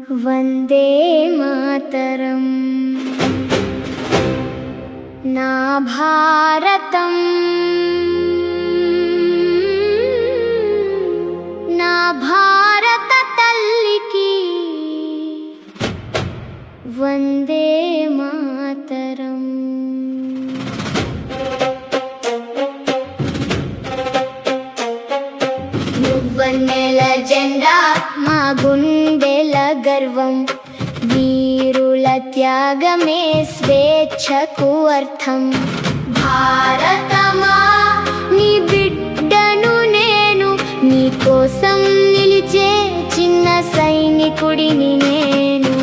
వందే మాతరం నా భారతం నా భారత తల్లికి వందే మాతరం. నువ్వన్నెల జెండా మా గుండెల గర్వం, వీరుల త్యాగమే స్వేచ్ఛకు అర్థం. భారతమా నీ బిడ్డను నేను, నీ కోసం నిలిచే చిన్న సైనికుడిని నేను.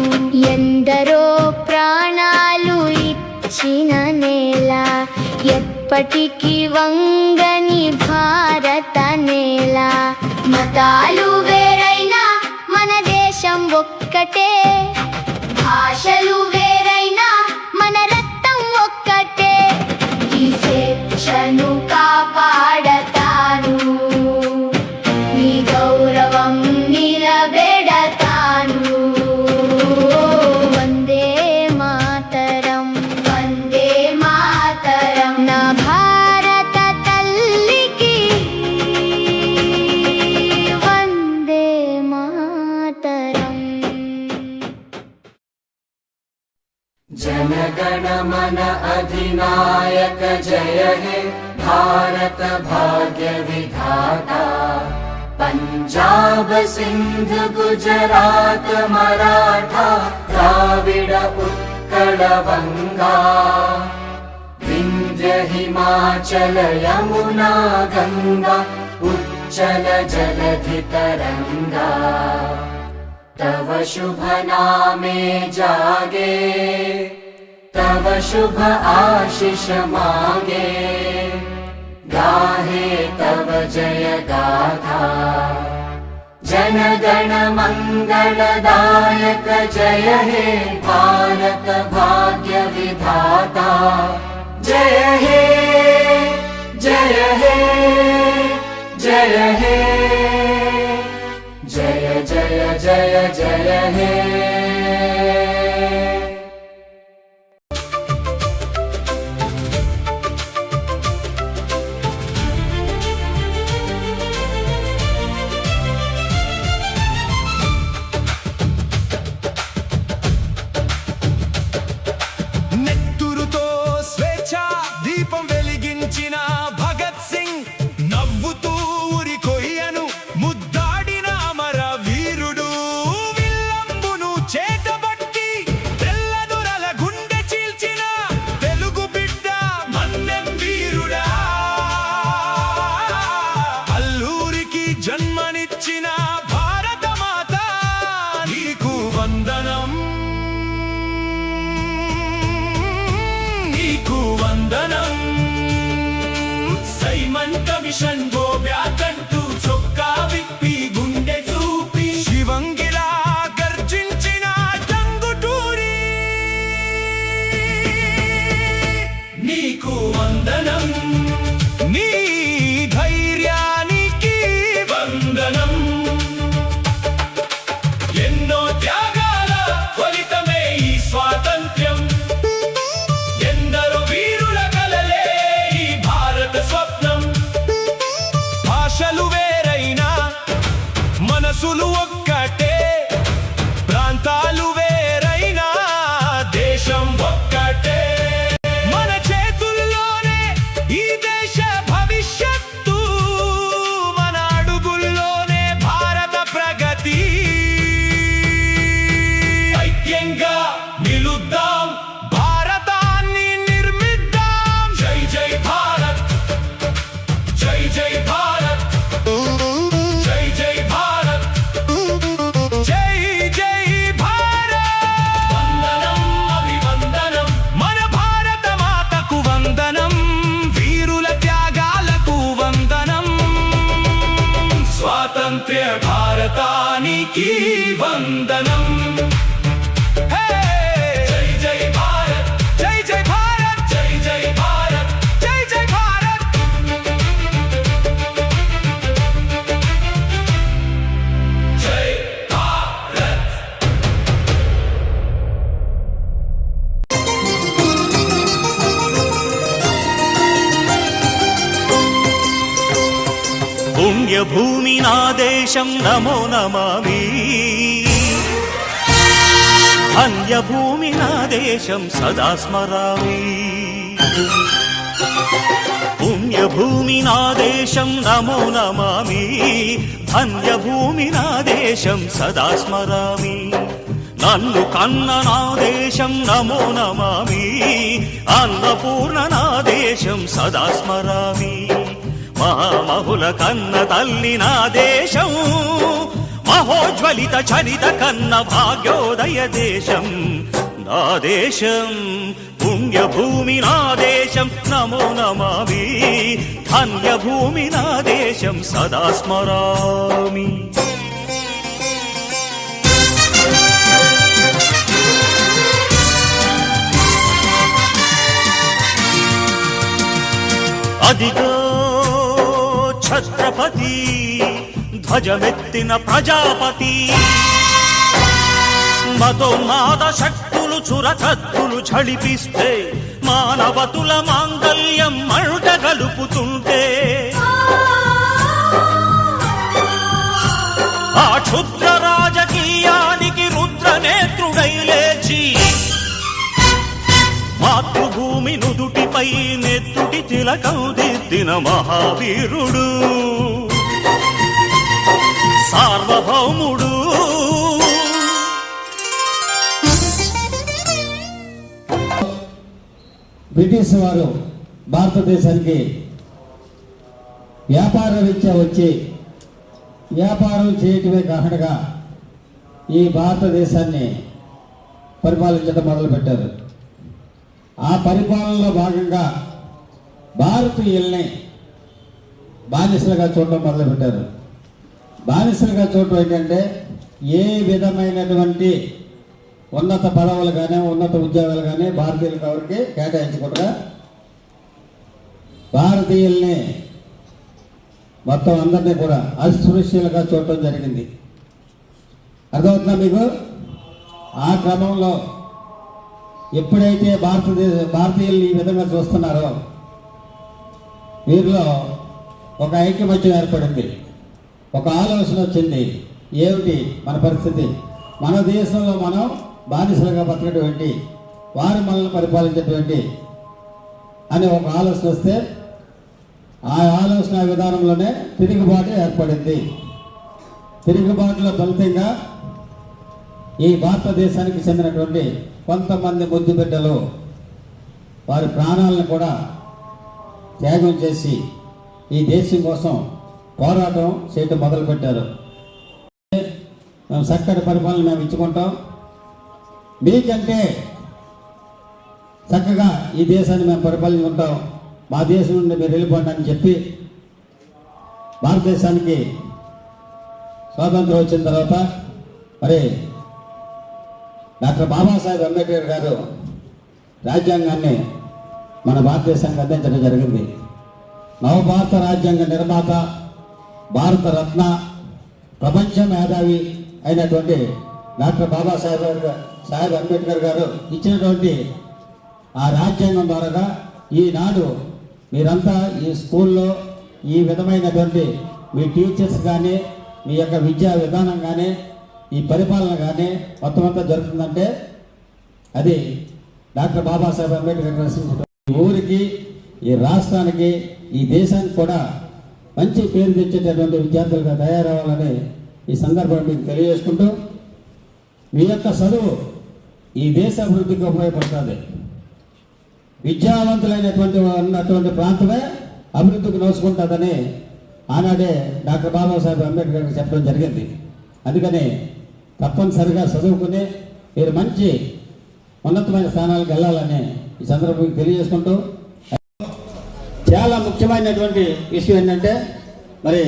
ఎందరో ప్రాణాలు ఇచ్చిన నేల, ఎప్పటికీ వంగని భారత నేల. మతాలు వేరైనా మన దేశం ఒక్కటే, భాషలు వేరైనా మన రక్తం ఒక్కటే. ఈ స్వేచ్ఛను కాపాడతాను, నీ గౌరవం నిలబెడతాను. వందే మాతరం వందే మాతరం నా భారత తల్లికి వందే మాతరం. जनगण मन अधिनायक जय हे भारत भाग्य विधाता. पंजाब सिंध गुजरात मराठा द्राविड उत्कल बंगा, विंध्य हिमाचल यमुना गंगा उच्चल जलधि तरंगा. तव शुभ नामे जागे, तव शुभ आशीष मागे. गाहे तव जय गाथा, जन गण मंगलदायक जय हे भारत भाग्य विधाता. जय हे जय हे जय हे जय जय जय जय हे. నెత్తురుతో స్వేచ్ఛ దీపం వెలిగించిన భగత్ సింగ్, నవ్వుతూ ఊరి కొయ్యను ముద్దాడిన అమర వీరుడు. విల్లంబును చేతబట్టి తెల్లదొరల గుండె చీల్చిన తెలుగు బిడ్డ మన్నెం వీరుడా. అల్లూరికి జన్మనిచ్చిన భారత మాత నీకు వందనం, నీకు వందనం. సైమంత మిషన్ గోబ్యాకంటూ చొక్కా విప్పి గుండె చూపి శివంగిలా గర్జించిన టంగుటూరి నీకు వందనం. నీ ధైర్యానికి వందనం. ఎన్నో త్యాగాల ఫలితమే ఈ స్వాతంత్ర్యం. ఎందరో వీరుల కలలే ఈ భారత స్వప్నం. భాషలు వేరైనా మనసులు ఒక్కటే, ప్రాంతాలు వేరైనా దేశం ఒక్కటే. మన చేతుల్లోనే ఈ దేశ భవిష్యత్తు, మన అడుగుల్లోనే భారత ప్రగతి. ఐక్యంగా నిలుద్దాం, భారతాన్ని నిర్మిద్దాం. జై జై భారత్, జై జై భారత్, జై జై భారత్, జై జై భారత్. వందనం అభివందనం మన భారత మాతకు వందనం, వీరుల త్యాగాలకు వందనం. స్వాతంత్ర్య భారతానికి వందనం. హే! జై జై భారత్, జై జై భారత్, జై జై భారత్, జై జై భారత్. జై భారత్. పుణ్యభూమి నా దేశం నమో నమామి ధన్యభూమి నా దేశం సదా స్మరామి పుణ్యభూమి నా దేశం నమో నమామి ధన్యభూమి నా దేశం సదా స్మరామి నన్ను కన్న నా దేశం నమో నమామి అన్నపూర్ణ నా దేశం సదా స్మరామి మహామహుల కన్న తల్లి నా దేశం మహోజ్వలిత చరిత కన్న భాగ్యోదయ దేశం నా దేశం పుణ్యభూమి నా దేశం నమో నమామి ధన్యభూమి నా దేశం సదా స్మరామి అదిగో ఛత్రపతి ధ్వజమెత్తిన ప్రజాపతి మతోన్మాద శక్తులు చురకత్తులు ఝళిపిస్తే మానవతుల మాంగల్యం మంట గలుపుతుంటే ఆ క్షుద్ర రాజకీయానికి రుద్రనేత్రుడై లేచి మాతృభూమి నుదుటిపై నెత్తుటి తిలకం దిద్దిన మహావీరుడు సార్వభౌముడు బ్రిటిష్ వారు భారతదేశానికి వ్యాపార రీత్యా వచ్చి వ్యాపారం చేయటమే కాకుండా ఈ భారతదేశాన్ని పరిపాలించడం మొదలుపెట్టారు. ఆ పరిపాలనలో భాగంగా భారతీయుల్ని బానిసలుగా చూడటం మొదలుపెట్టారు. బానిసలుగా చూడటం ఏంటంటే ఏ విధమైనటువంటి ఉన్నత పదవులు కానీ ఉన్నత ఉద్యోగాలు కానీ భారతీయులకు ఎవరికి కేటాయించకుండా భారతీయుల్ని మొత్తం అందరినీ కూడా అస్పృశ్యులుగా చూడటం జరిగింది. అర్థమవుతుందా మీకు? ఆ క్రమంలో ఎప్పుడైతే భారతీయులు ఈ విధంగా చూస్తున్నారో వీరిలో ఒక ఐకమత్యం ఏర్పడింది, ఒక ఆలోచన వచ్చింది. ఏమిటి మన పరిస్థితి? మన దేశంలో మనం బానిసలుగా బతకటువంటి వారు మనల్ని పరిపాలించేటువంటి అని ఒక ఆలోచన వస్తే ఆ ఆలోచన విధానంలోనే తిరుగుబాటు ఏర్పడింది. తిరుగుబాటులో ఫలితంగా ఈ భారతదేశానికి చెందినటువంటి కొంతమంది ముద్దు బిడ్డలు వారి ప్రాణాలను కూడా త్యాగం చేసి ఈ దేశం కోసం పోరాటం చేయటం మొదలుపెట్టారు. మేము చక్కటి పరిపాలన మేము ఇచ్చుకుంటాం, మీకంటే చక్కగా ఈ దేశాన్ని మేము పరిపాలించుకుంటాం, మా దేశం నుండి మీరు వెళ్ళిపోండి అని చెప్పి భారతదేశానికి స్వాతంత్రం వచ్చిన తర్వాత మరి డాక్టర్ బాబాసాహెబ్ అంబేద్కర్ గారు రాజ్యాంగాన్ని మన భారతదేశానికి అందించడం జరిగింది. నవభారత రాజ్యాంగ నిర్మాత, భారత రత్న, ప్రపంచ మేధావి అయినటువంటి డాక్టర్ బాబాసాహెబ్ అంబేద్కర్ గారు ఇచ్చినటువంటి ఆ రాజ్యాంగం ద్వారా ఈనాడు మీరంతా ఈ స్కూల్లో ఈ విధమైనటువంటి మీ టీచర్స్ కానీ మీ యొక్క విద్యా విధానం కానీ ఈ పరిపాలన కానీ మొత్తం అంతా జరుగుతుందంటే అది డాక్టర్ బాబాసాహెబ్ అంబేద్కర్ రచించిన ఊరికి, ఈ రాష్ట్రానికి, ఈ దేశానికి కూడా మంచి పేరు తెచ్చేటటువంటి విద్యార్థులుగా తయారవ్వాలని ఈ సందర్భంగా మీకు తెలియజేసుకుంటూ, మీ యొక్క చదువు ఈ దేశ అభివృద్ధికి ఉపయోగపడుతుంది. విద్యావంతులైనటువంటి ఉన్నటువంటి ప్రాంతమే అభివృద్ధికి నోచుకుంటుందని ఆనాడే డాక్టర్ బాబాసాహెబ్ అంబేద్కర్ చెప్పడం జరిగింది. అందుకని తప్పనిసరిగా చదువుకుని మీరు మంచి ఉన్నతమైన స్థానాలకు వెళ్ళాలని ఈ సందర్భంగా తెలియజేసుకుంటూ, చాలా ముఖ్యమైనటువంటి విషయం ఏంటంటే మరి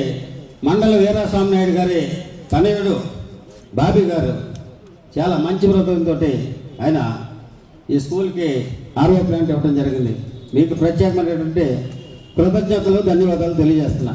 మండల వీరాస్వామి నాయుడు గారి తనయుడు బాబీ గారు చాలా మంచి వ్రతంతో ఆయన ఈ స్కూల్కి ఆర్ఓ ప్లాంట్ ఇవ్వడం జరిగింది. మీకు ప్రత్యేకమైనటువంటి కృతజ్ఞతలు, ధన్యవాదాలు తెలియజేస్తున్నా.